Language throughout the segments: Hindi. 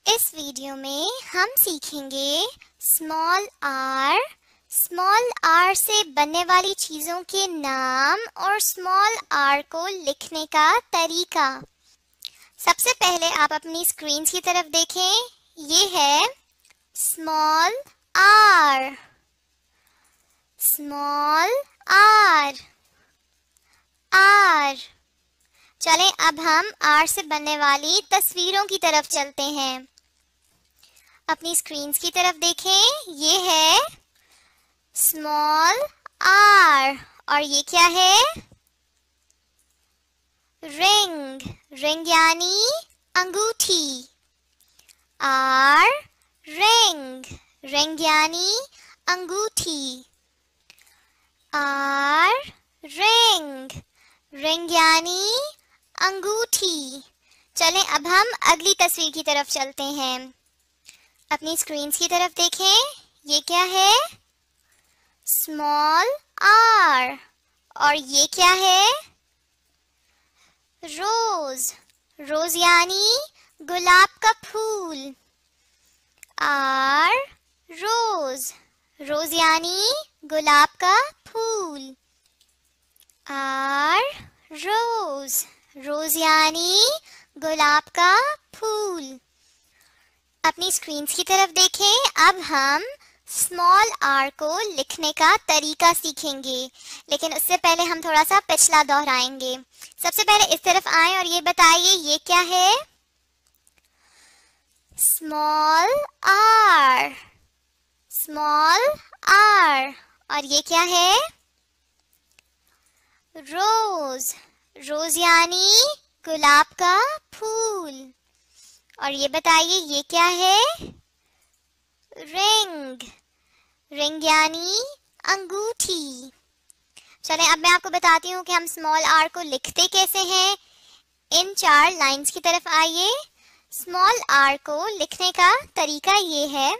इस वीडियो में हम सीखेंगे स्मॉल आर से बनने वाली चीजों के नाम और स्मॉल आर को लिखने का तरीका। सबसे पहले आप अपनी स्क्रीन की तरफ देखें, ये है small R, small R, R. चलें अब हम आर से बनने वाली तस्वीरों की तरफ चलते हैं। अपनी स्क्रीन की तरफ देखें, ये है स्मॉल आर और ये क्या है? रिंग, रिंग यानी अंगूठी। आर रिंग, रिंग यानी अंगूठी। आर रिंग, रिंग यानी अंगूठी। चलें अब हम अगली तस्वीर की तरफ चलते हैं। अपनी स्क्रीन की तरफ देखें, ये क्या है? स्मॉल आर और ये क्या है? रोज, रोज यानी गुलाब का फूल। आर रोज, रोज यानी गुलाब का फूल। आर रोज, रोज यानी गुलाब का फूल। अपनी स्क्रीन की तरफ देखें, अब हम स्मॉल आर को लिखने का तरीका सीखेंगे, लेकिन उससे पहले हम थोड़ा सा पिछला दोहराएंगे। सबसे पहले इस तरफ आएं और ये बताइए ये क्या है? स्मॉल आर, स्मॉल आर और ये क्या है? रोज, रोज यानी गुलाब का फूल। और ये बताइए ये क्या है? रिंग, रिंग यानी अंगूठी। चलें अब मैं आपको बताती हूँ कि हम स्मॉल आर को लिखते कैसे हैं। इन 4 लाइंस की तरफ आइए। स्मॉल आर को लिखने का तरीका ये है।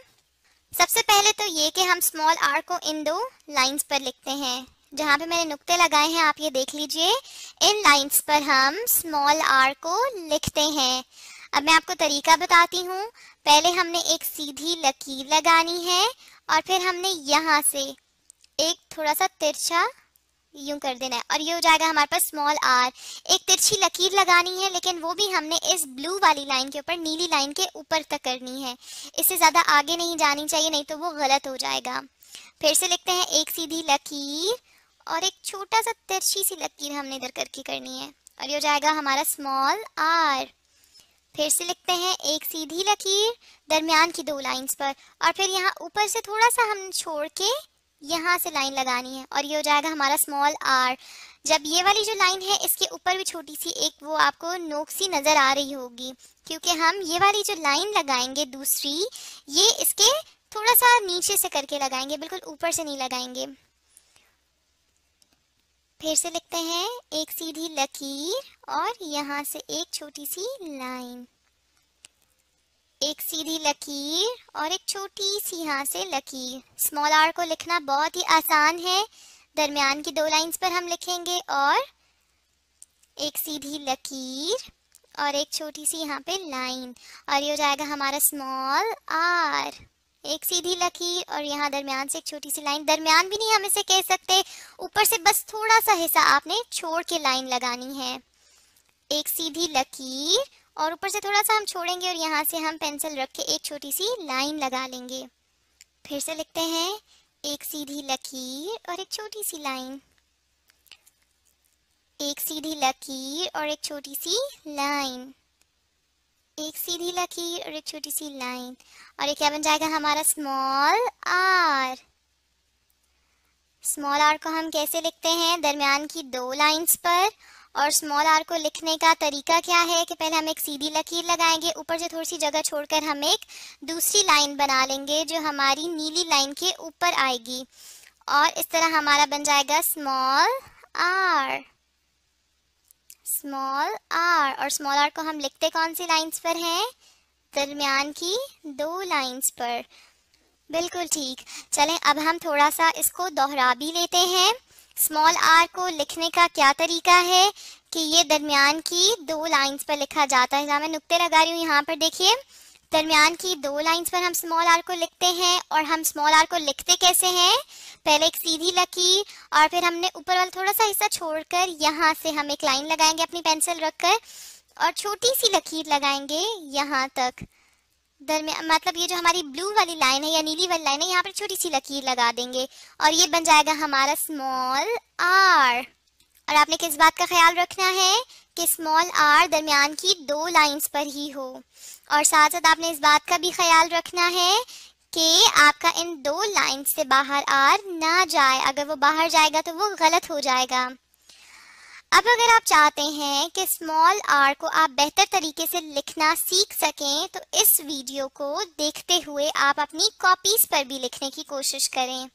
सबसे पहले तो ये कि हम स्मॉल आर को इन 2 लाइंस पर लिखते हैं। जहाँ पे मैंने नुक्ते लगाए हैं आप ये देख लीजिए, इन लाइंस पर हम स्मॉल आर को लिखते हैं। अब मैं आपको तरीका बताती हूँ। पहले हमने एक सीधी लकीर लगानी है और फिर हमने यहाँ से एक थोड़ा सा तिरछा यूं कर देना है और ये हो जाएगा हमारे पास स्मॉल आर। एक तिरछी लकीर लगानी है, लेकिन वो भी हमने इस ब्लू वाली लाइन के ऊपर, नीली लाइन के ऊपर तक करनी है। इससे ज़्यादा आगे नहीं जानी चाहिए, नहीं तो वो गलत हो जाएगा। फिर से लिखते हैं एक सीधी लकीर और एक छोटा सा तिरछी सी लकीर हमने इधर करके करनी है और ये हो जाएगा हमारा स्मॉल आर। फिर से लिखते हैं एक सीधी लकीर दरमियान की 2 लाइंस पर और फिर यहाँ ऊपर से थोड़ा सा हम छोड़ के यहाँ से लाइन लगानी है और ये हो जाएगा हमारा स्मॉल आर। जब ये वाली जो लाइन है इसके ऊपर भी छोटी सी एक वो आपको नोक सी नज़र आ रही होगी, क्योंकि हम ये वाली जो लाइन लगाएंगे दूसरी, ये इसके थोड़ा सा नीचे से करके लगाएंगे, बिल्कुल ऊपर से नहीं लगाएंगे। फिर से लिखते हैं एक सीधी लकीर और यहाँ से एक छोटी सी लाइन, एक सीधी लकीर और एक छोटी सी यहाँ से लकीर। स्मॉल आर को लिखना बहुत ही आसान है। दरमियान की 2 लाइंस पर हम लिखेंगे और एक सीधी लकीर और एक छोटी सी यहाँ पे लाइन और ये हो जाएगा हमारा स्मॉल आर। एक सीधी लकीर और यहाँ दरमियान से एक छोटी सी लाइन, दरमियान भी नहीं हम इसे कह सकते, ऊपर से बस थोड़ा सा हिस्सा आपने छोड़ के लाइन लगानी है। एक सीधी लकीर और ऊपर से थोड़ा सा हम छोड़ेंगे और यहाँ से हम पेंसिल रख के एक छोटी सी लाइन लगा लेंगे। फिर से लिखते हैं एक सीधी लकीर और एक छोटी सी लाइन, एक सीधी लकीर और एक छोटी सी लाइन, एक सीधी लकीर और एक छोटी सी लाइन और ये क्या बन जाएगा हमारा स्मॉल आर। स्मॉल आर को हम कैसे लिखते हैं? दरमियान की 2 लाइंस पर। और स्मॉल आर को लिखने का तरीका क्या है कि पहले हम एक सीधी लकीर लगाएंगे, ऊपर से थोड़ी सी जगह छोड़कर हम एक दूसरी लाइन बना लेंगे जो हमारी नीली लाइन के ऊपर आएगी और इस तरह हमारा बन जाएगा स्मॉल आर, स्मॉल आर। और स्मॉल आर को हम लिखते कौन सी लाइंस पर हैं? दरमियान की 2 लाइंस पर। बिल्कुल ठीक। चलें अब हम थोड़ा सा इसको दोहरा भी लेते हैं। स्मॉल आर को लिखने का क्या तरीका है कि ये दरमियान की 2 लाइंस पर लिखा जाता है। जहाँ मैं नुक्ते लगा रही हूँ यहाँ पर देखिए दरमियान की दो लाइंस पर हम स्मॉल आर को लिखते हैं। और हम स्मॉल आर को लिखते कैसे हैं? पहले एक सीधी लकीर और फिर हमने ऊपर वाला थोड़ा सा हिस्सा छोड़कर यहाँ से हम एक लाइन लगाएंगे अपनी पेंसिल रखकर और छोटी सी लकीर लगाएंगे यहाँ तक। दरमियान मतलब ये जो हमारी ब्लू वाली लाइन है या नीली वाली लाइन है, यहाँ पर छोटी सी लकीर लगा देंगे और ये बन जाएगा हमारा स्मॉल आर। और आपने किस बात का ख्याल रखना है कि स्मॉल आर दरमियान की दो लाइंस पर ही हो। और साथ साथ आपने इस बात का भी ख्याल रखना है कि आपका इन दो लाइंस से बाहर आर ना जाए। अगर वो बाहर जाएगा तो वो गलत हो जाएगा। अब अगर आप चाहते हैं कि स्मॉल आर को आप बेहतर तरीके से लिखना सीख सकें तो इस वीडियो को देखते हुए आप अपनी कॉपीज पर भी लिखने की कोशिश करें।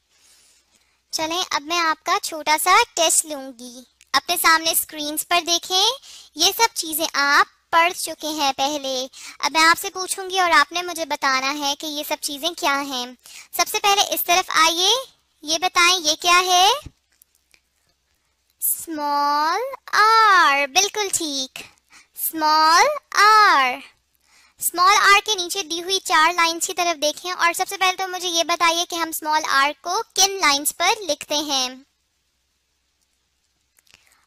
चलें, अब मैं आपका छोटा सा टेस्ट लूंगी। अपने सामने स्क्रीन पर देखें, ये सब चीजें आप पढ़ चुके हैं पहले। अब मैं आपसे पूछूंगी और आपने मुझे बताना है कि ये सब चीजें क्या हैं। सबसे पहले इस तरफ आइए, ये बताएं ये क्या है? स्मॉल आर, बिल्कुल ठीक, स्मॉल आर। स्मॉल आर के नीचे दी हुई चार लाइंस की तरफ देखें और सबसे पहले तो मुझे ये बताइए कि हम स्मॉल आर को किन लाइंस पर लिखते हैं?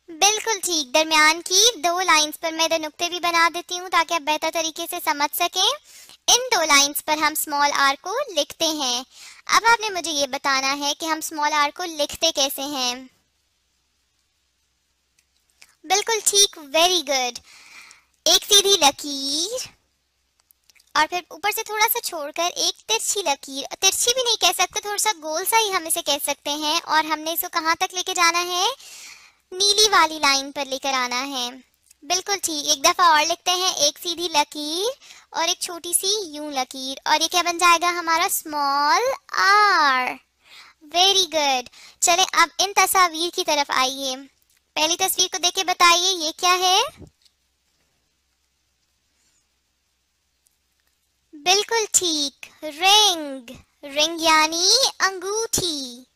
बिल्कुल ठीक, दरमियान की दो लाइंस पर। मैं इधर नुक्ते भी बना देती हूँ ताकि आप बेहतर तरीके से समझ सकें। इन दो लाइंस पर हम स्मॉल आर को लिखते हैं। अब आपने मुझे ये बताना है कि हम स्मॉल आर को लिखते कैसे हैं। बिल्कुल ठीक, वेरी गुड। एक सीधी लकीर और फिर ऊपर से थोड़ा सा छोड़कर एक तिरछी लकीर, तिरछी भी नहीं कह सकते, थोड़ा सा गोल सा ही हम इसे कह सकते हैं। और हमने इसको कहाँ तक लेके जाना है? नीली वाली लाइन पर लेकर आना है। बिल्कुल ठीक, एक दफा और लिखते हैं, एक सीधी लकीर और एक छोटी सी यूं लकीर और ये क्या बन जाएगा हमारा? Small R. Very good. चलें अब इन तस्वीर की तरफ आइए। पहली तस्वीर को देख के बताइए ये क्या है? बिल्कुल ठीक, रिंग। रिंग यानी अंगूठी।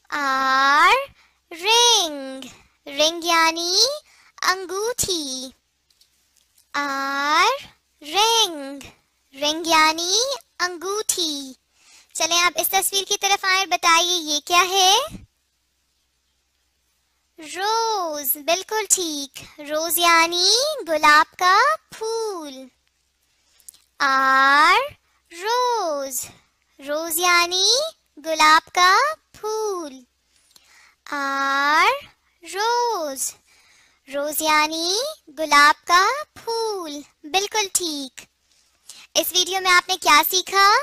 Are, ring. रिंग यानी अंगूठी। Are, ring. रिंग यानी अंगूठी। चलें आप इस तस्वीर की तरफ आए, बताइए ये क्या है? रोज। बिल्कुल ठीक, रोज यानी गुलाब का फूल। आर, रोज। रोज यानी गुलाब का फूल। आर, रोज। रोज यानी गुलाब का फूल। बिल्कुल ठीक। इस वीडियो में आपने क्या सीखा?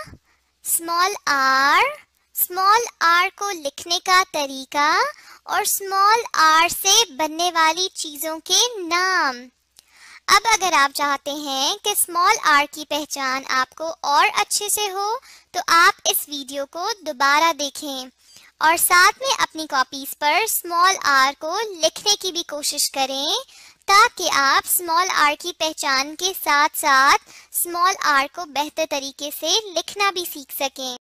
स्मॉल आर को लिखने का तरीका और स्मॉल आर से बनने वाली चीजों के नाम। अब अगर आप चाहते हैं कि स्मॉल आर की पहचान आपको और अच्छे से हो तो आप इस वीडियो को दोबारा देखें और साथ में अपनी कॉपीज पर स्मॉल आर को लिखने की भी कोशिश करें ताकि आप स्मॉल आर की पहचान के साथ साथ स्मॉल आर को बेहतर तरीके से लिखना भी सीख सकें।